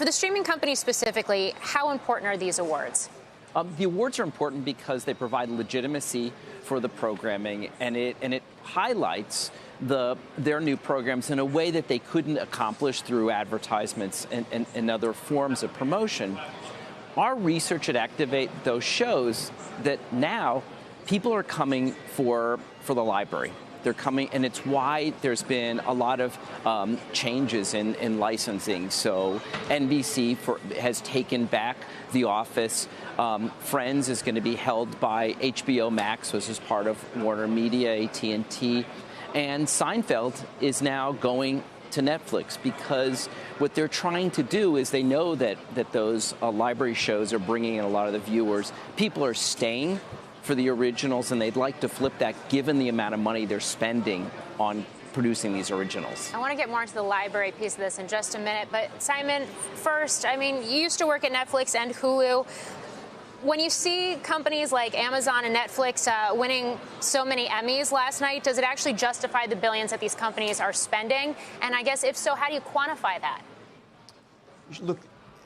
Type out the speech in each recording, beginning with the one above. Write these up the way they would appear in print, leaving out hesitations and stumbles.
For the streaming companies specifically, how important are these awards? The awards are important because they provide legitimacy for the programming, and it highlights their new programs in a way that they couldn't accomplish through advertisements and other forms of promotion. Our research at Activate those shows that now people are coming for the library. They're coming, and it's why there's been a lot of changes in licensing. So NBC has taken back The Office. Friends is going to be held by HBO Max, which is part of Warner Media, AT&T. And Seinfeld is now going to Netflix because what they're trying to do is they know that those library shows are bringing in a lot of the viewers. People are staying for the originals, and they'd like to flip that given the amount of money they're spending on producing these originals. I want to get more into the library piece of this in just a minute, but Simon, first, I mean, you used to work at Netflix and Hulu. When you see companies like Amazon and Netflix winning so many Emmys last night, does it actually justify the billions that these companies are spending? And I guess if so, how do you quantify that? Look,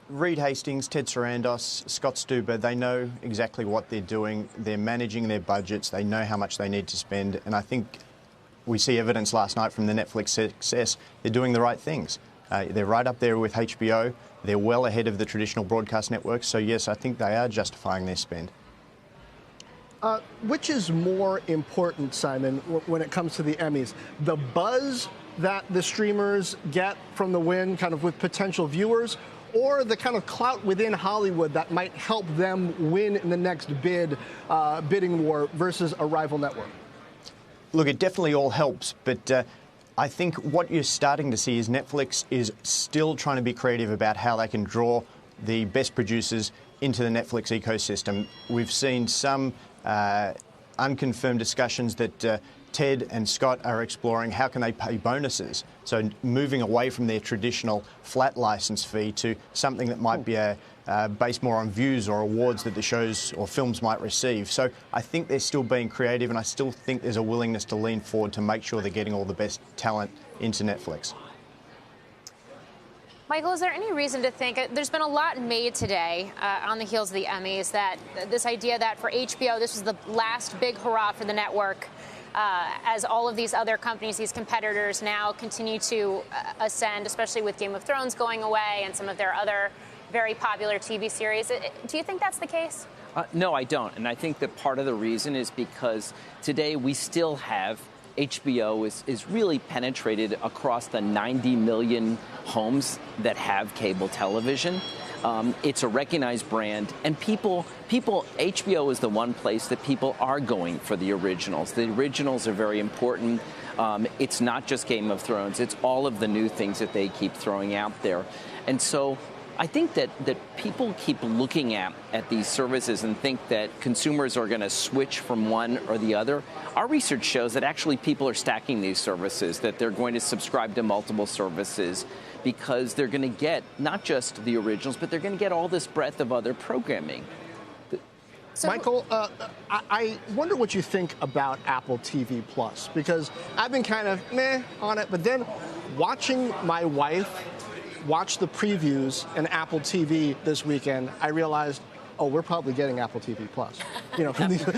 Reed Hastings, Ted Sarandos, Scott Stuber, they know exactly what they're doing. They're managing their budgets. They know how much they need to spend. And I think we see evidence last night from the Netflix success. They're doing the right things. They're right up there with HBO. They're well ahead of the traditional broadcast networks. So, yes, I think they are justifying their spend. Which is more important, Simon, when it comes to the Emmys? The buzz that the streamers get from the win, kind of with potential viewers, or the kind of clout within Hollywood that might help them win in the next bidding war versus a rival network? Look, it definitely all helps, but I think what you're starting to see is Netflix is still trying to be creative about how they can draw the best producers into the Netflix ecosystem. We've seen some unconfirmed discussions that Ted and Scott are exploring how can they pay bonuses. So moving away from their traditional flat license fee to something that might be based more on views or awards that the shows or films might receive. So I think they're still being creative, and I still think there's a willingness to lean forward to make sure they're getting all the best talent into Netflix. Michael, is there any reason to think, there's been a lot made today on the heels of the Emmys, that this idea that for HBO this was the last big hurrah for the network, as all of these other companies, these competitors now continue to ascend, especially with Game of Thrones going away and some of their other very popular TV series. Do you think that's the case? No, I don't. And I think that part of the reason is because today we still have HBO is really penetrated across the 90 million homes that have cable television. It's a recognized brand, and HBO is the one place that people are going for the originals. The originals are very important. It's not just Game of Thrones. It's all of the new things that they keep throwing out there. And so I think that people keep looking at these services and think that consumers are going to switch from one or the other. Our research shows that actually people are stacking these services, that they're going to subscribe to multiple services because they're going to get not just the originals, but they're going to get all this breadth of other programming. So, Michael, I wonder what you think about Apple TV Plus, because I've been kind of meh on it, but then watching my wife watch the previews in Apple TV this weekend, I realized, oh, we're probably getting Apple TV Plus,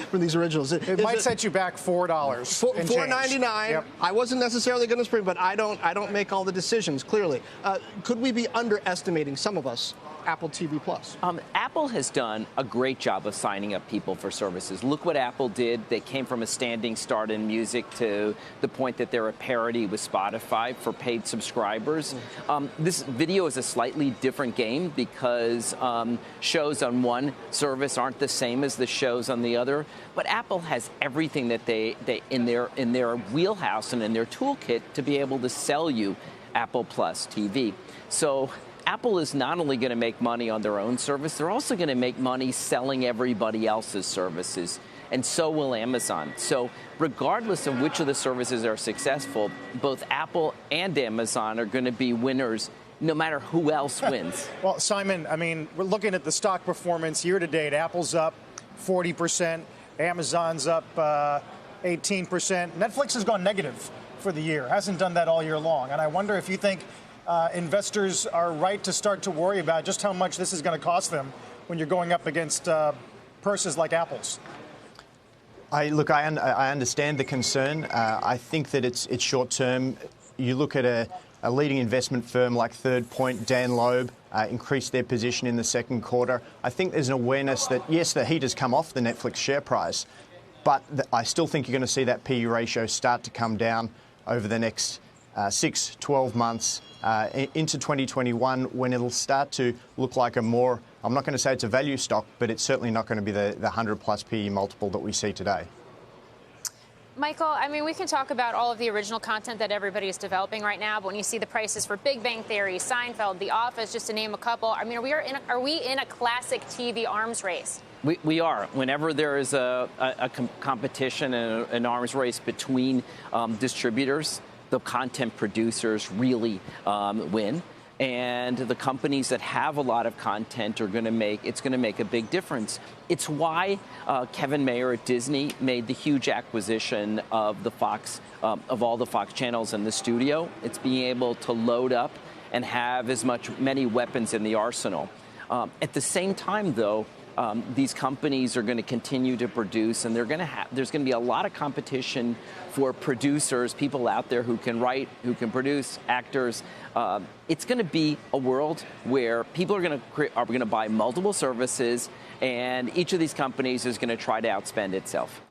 from these originals. It might set you back $4. $4.99. Yep. I wasn't necessarily going to spring, but I don't make all the decisions. Clearly, could we be underestimating, some of us, Apple TV Plus? Apple has done a great job of signing up people for services. Look what Apple did. They came from a standing start in music to the point that they're a parity with Spotify for paid subscribers. This video is a slightly different game because shows on one service aren't the same as the shows on the other. But Apple has everything that they in their wheelhouse and in their toolkit to be able to sell you Apple Plus TV. So Apple is not only going to make money on their own service, they're also going to make money selling everybody else's services, and so will Amazon. So regardless of which of the services are successful, both Apple and Amazon are going to be winners no matter who else wins. Well, Simon, I mean, we're looking at the stock performance year to date. Apple's up 40%, Amazon's up 18%. Netflix has gone negative for the year, hasn't done that all year long. And I wonder if you think investors are right to start to worry about just how much this is going to cost them when you're going up against purses like Apple's. I understand the concern. I think that it's short term. You look at a leading investment firm like Third Point, Dan Loeb, increased their position in the second quarter. I think there's an awareness that, yes, the heat has come off the Netflix share price, but I still think you're going to see that PE ratio start to come down over the next 6, 12 months into 2021, when it'll start to look like a more, I'm not going to say it's a value stock, but it's certainly not going to be the 100-plus PE multiple that we see today. Michael, I mean, we can talk about all of the original content that everybody is developing right now, but when you see the prices for Big Bang Theory, Seinfeld, The Office, just to name a couple, I mean, are we in a classic TV arms race? We are. Whenever there is a competition and an arms race between distributors, the content producers really win. And the companies that have a lot of content are going to make a big difference. It's why Kevin Mayer at Disney made the huge acquisition of the Fox, of all the Fox channels in the studio. It's being able to load up and have many weapons in the arsenal. At the same time, though, these companies are going to continue to produce, and there's going to be a lot of competition for producers, people out there who can write, who can produce, actors. It's going to be a world where people are going to buy multiple services, and each of these companies is going to try to outspend itself.